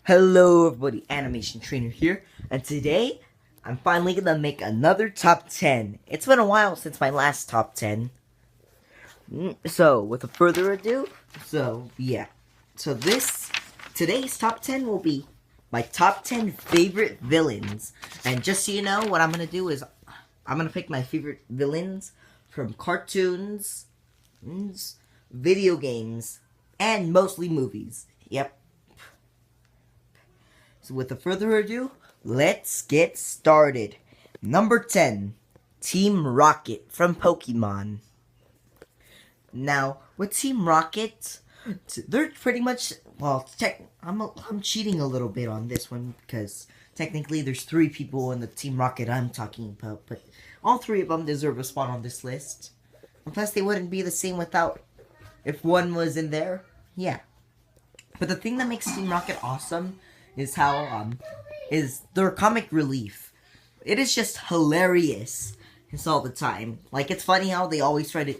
Hello everybody, Animation Trainer here, and today I'm finally gonna make another top 10. It's been a while since my last top 10. So, without further ado, today's top 10 will be my top 10 favorite villains. And just so you know, what I'm gonna do is I'm gonna pick my favorite villains from cartoons, video games, and mostly movies. Yep. So without further ado, let's get started. Number 10, Team Rocket from Pokemon. Now, with Team Rocket, they're pretty much, well, I'm cheating a little bit on this one because technically there's 3 people in the Team Rocket I'm talking about, but all 3 of them deserve a spot on this list. And plus, they wouldn't be the same if one was in there. Yeah. But the thing that makes Team Rocket awesome is is their comic relief. It is just hilarious. It's all the time. Like, it's funny how they always try to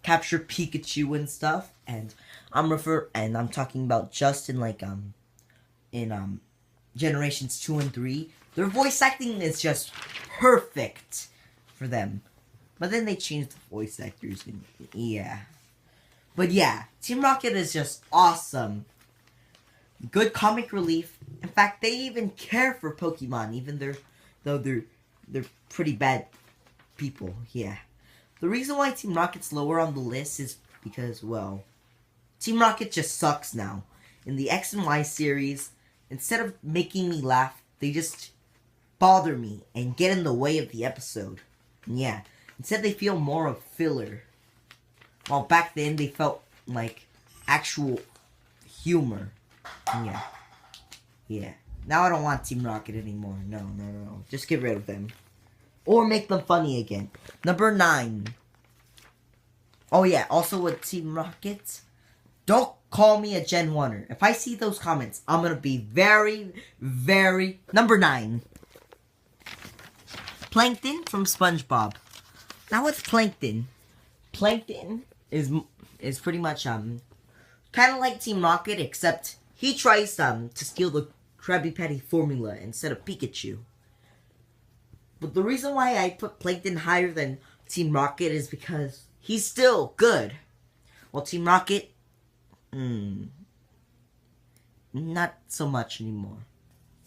capture Pikachu and stuff. And I'm talking about just in generations 2 and 3. Their voice acting is just perfect for them. But then they changed the voice actors and yeah. But yeah, Team Rocket is just awesome. Good comic relief. In fact, they even care for Pokemon, even though they're pretty bad people. Yeah. The reason why Team Rocket's lower on the list is because, well, Team Rocket just sucks now. In the X and Y series, instead of making me laugh, they just bother me and get in the way of the episode. And yeah. Instead, they feel more of filler. While back then, they felt like actual humor. Yeah. Yeah. Now I don't want Team Rocket anymore. No. Just get rid of them. Or make them funny again. Number 9. Oh yeah, also with Team Rocket, don't call me a Gen 1er. If I see those comments, I'm gonna be very, very... Number 9. Plankton from SpongeBob. Now with Plankton is pretty much, kind of like Team Rocket, except he tries to steal the Krabby Patty formula instead of Pikachu. But the reason why I put Plankton higher than Team Rocket is because he's still good. While Team Rocket, not so much anymore.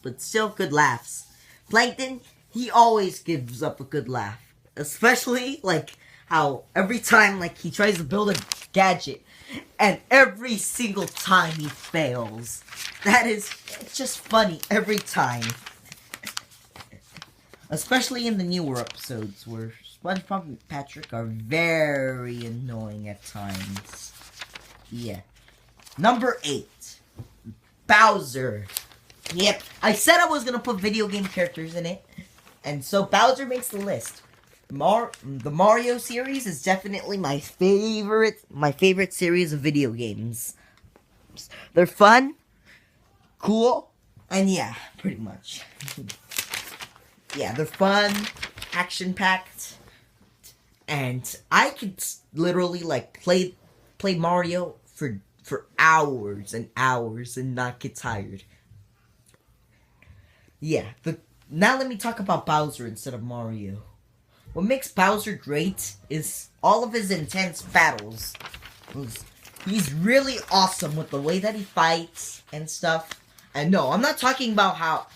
But still good laughs. Plankton, he always gives up a good laugh. Especially, like, how every time, like, he tries to build a gadget, and every single time he fails. It's just funny every time. Especially in the newer episodes, where SpongeBob and Patrick are very annoying at times. Yeah. Number 8. Bowser. Yep, I said I was gonna put video game characters in it, and so Bowser makes the list. The Mario series is definitely my favorite series of video games. They're fun, cool, and yeah, pretty much. Yeah, they're fun, action-packed, and I could literally like play Mario for hours and hours and not get tired. Yeah, now let me talk about Bowser instead of Mario. What makes Bowser great is all of his intense battles. He's really awesome with the way that he fights and stuff. And no, I'm not talking about how...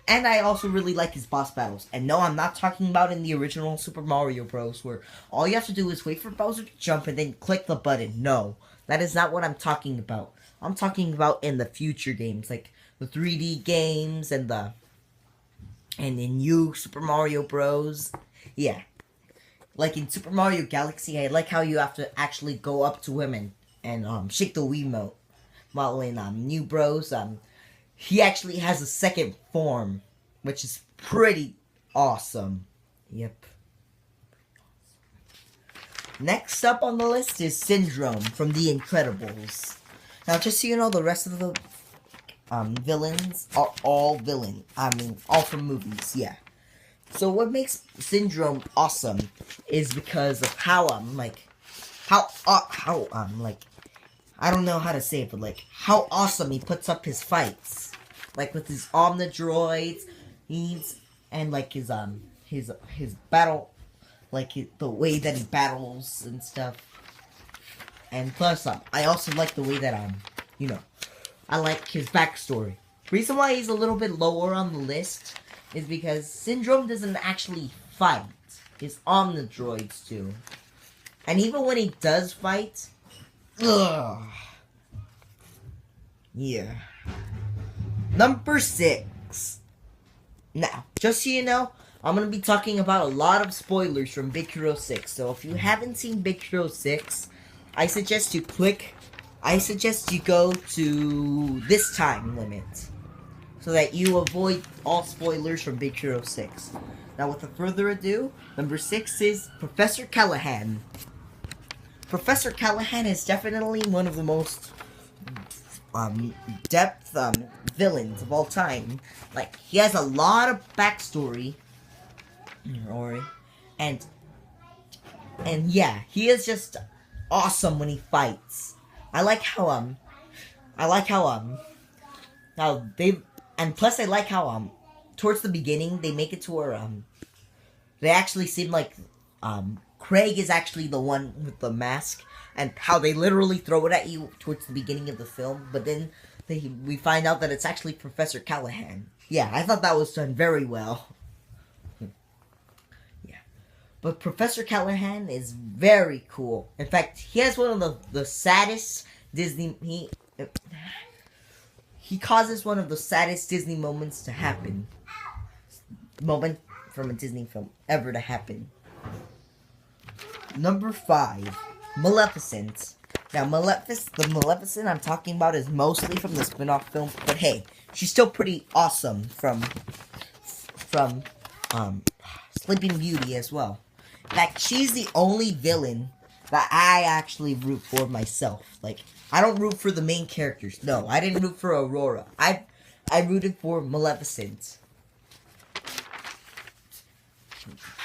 And I also really like his boss battles. And no, I'm not talking about in the original Super Mario Bros. Where all you have to do is wait for Bowser to jump and then click the button. No, that is not what I'm talking about. I'm talking about in the future games. Like the 3D games and in new Super Mario Bros. Yeah. Like in Super Mario Galaxy, I like how you have to actually go up to him and shake the Wiimote. While in New Bros, he actually has a second form, which is pretty awesome. Yep. Next up on the list is Syndrome from The Incredibles. Now, just so you know, the rest of the villains are all all from movies. Yeah. So what makes Syndrome awesome is because of how I don't know how to say it, but like how awesome he puts up his fights. like with his Omnidroids, and like his battle, like the way that he battles and stuff. And plus, I also like the way that I like his backstory. Reason why he's a little bit lower on the list is because Syndrome doesn't actually fight. His Omnidroids do. And even when he does fight, ugh. Yeah. Number 6. Now, just so you know, I'm going to be talking about a lot of spoilers from Big Hero 6. So if you haven't seen Big Hero 6, I suggest you go to this time limit, so that you avoid all spoilers from Big Hero 6. Now, without further ado, number 6 is Professor Callaghan. Professor Callaghan is definitely one of the most depth villains of all time. Like, he has a lot of backstory, and yeah, he is just awesome when he fights. I like how towards the beginning they make it to where they actually seem like Craig is actually the one with the mask, and how they literally throw it at you towards the beginning of the film, but then we find out that it's actually Professor Callaghan. Yeah, I thought that was done very well. Yeah. But Professor Callaghan is very cool. In fact, he has one of the saddest Disney... He causes one of the saddest Disney moments to happen. Moment from a Disney film ever to happen. Number 5. Maleficent. Now, the Maleficent I'm talking about is mostly from the spin-off film, but hey, she's still pretty awesome from Sleeping Beauty as well. In fact, she's the only villain that I actually root for myself. Like, I don't root for the main characters. No, I didn't root for Aurora. I rooted for Maleficent.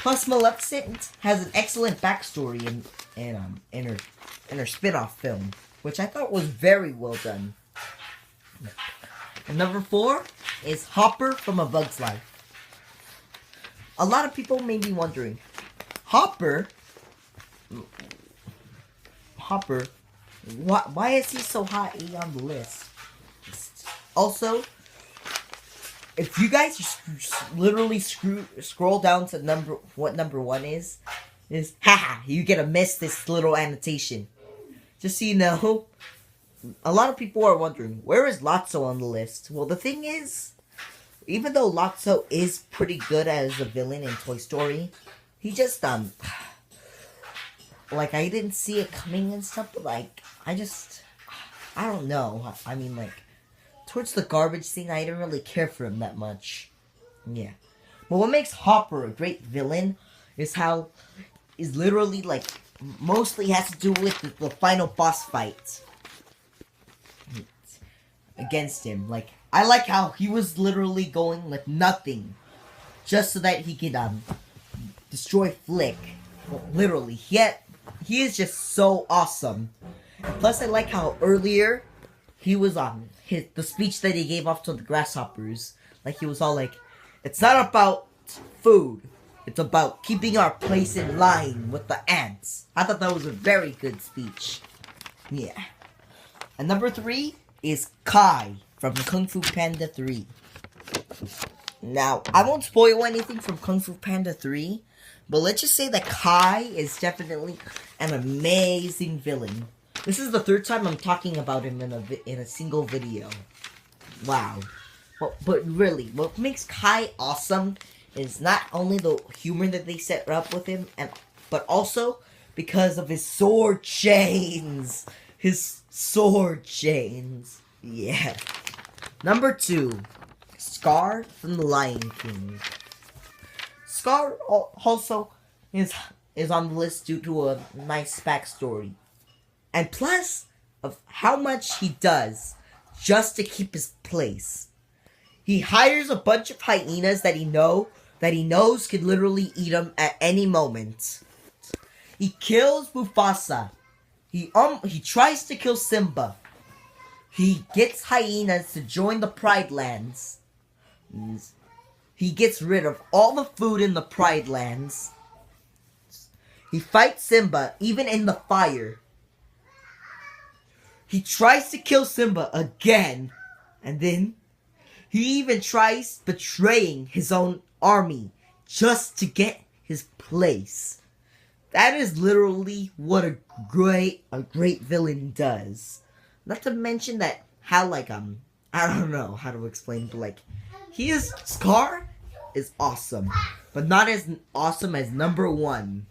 Plus, Maleficent has an excellent backstory in her spin-off film, which I thought was very well done. And number 4 is Hopper from A Bug's Life. A lot of people may be wondering, Hopper, why is he so high on the list? Also, if you guys just literally scroll down to what number 1 is haha, you get to miss this little annotation. Just so you know, a lot of people are wondering, where is Lotso on the list? Well, the thing is, even though Lotso is pretty good as a villain in Toy Story, he just, like, I didn't see it coming and stuff, but, like, I don't know. I mean, like, towards the garbage scene, I didn't really care for him that much. Yeah. But what makes Hopper a great villain is literally, like, mostly has to do with the final boss fight against him. Like, I like how he was literally going with nothing just so that he could destroy Flick. Well, literally, he is just so awesome. Plus, I like how earlier he was on the speech that he gave off to the grasshoppers. Like, he was all like, "It's not about food. It's about keeping our place in line with the ants." I thought that was a very good speech. Yeah. And number 3 is Kai from Kung Fu Panda 3. Now, I won't spoil anything from Kung Fu Panda 3, but let's just say that Kai is definitely an amazing villain. This is the 3rd time I'm talking about him in a single video. Wow. But really, what makes Kai awesome is not only the humor that they set up with him, but also because of his sword chains. His sword chains. Yeah. Number 2, Scar from The Lion King. Scar also is on the list due to a nice backstory. And plus of how much he does just to keep his place. He hires a bunch of hyenas that he knows could literally eat him at any moment. He kills Mufasa. He tries to kill Simba. he gets hyenas to join the Pride Lands. He gets rid of all the food in the Pride Lands. He fights Simba even in the fire. He tries to kill Simba again. And then he even tries betraying his own army just to get his place. That is literally what a great villain does. Not to mention that how I don't know how to explain, but his Scar is awesome, but not as awesome as number 1.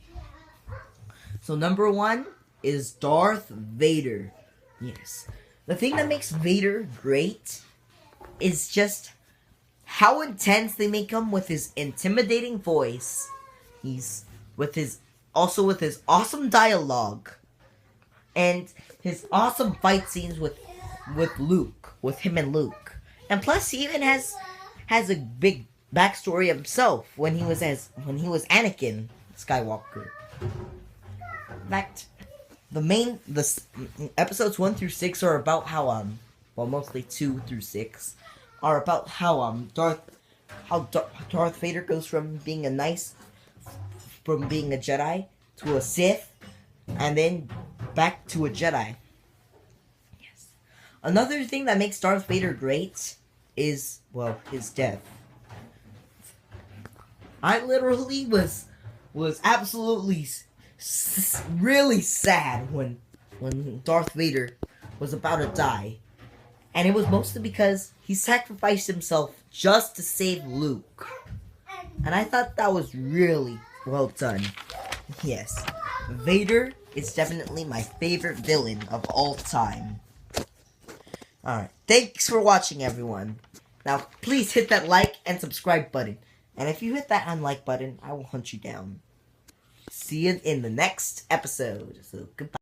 So number 1 is Darth Vader. Yes. The thing that makes Vader great is just how intense they make him with his intimidating voice. He's with his awesome dialogue and his awesome fight scenes with Luke, with him and Luke. And plus he even has a big backstory himself when he was Anakin Skywalker. In fact, the episodes 1 through 6 are about how mostly 2 through 6 are about how Darth Vader goes from being a Jedi to a Sith, and then back to a Jedi. Yes. Another thing that makes Darth Vader great is his death. I literally was absolutely really sad when Darth Vader was about to die. And it was mostly because he sacrificed himself just to save Luke. And I thought that was really well done. Yes, Vader is definitely my favorite villain of all time. Alright, thanks for watching, everyone. Now, please hit that like and subscribe button. And if you hit that unlike button, I will hunt you down. See you in the next episode. So, goodbye.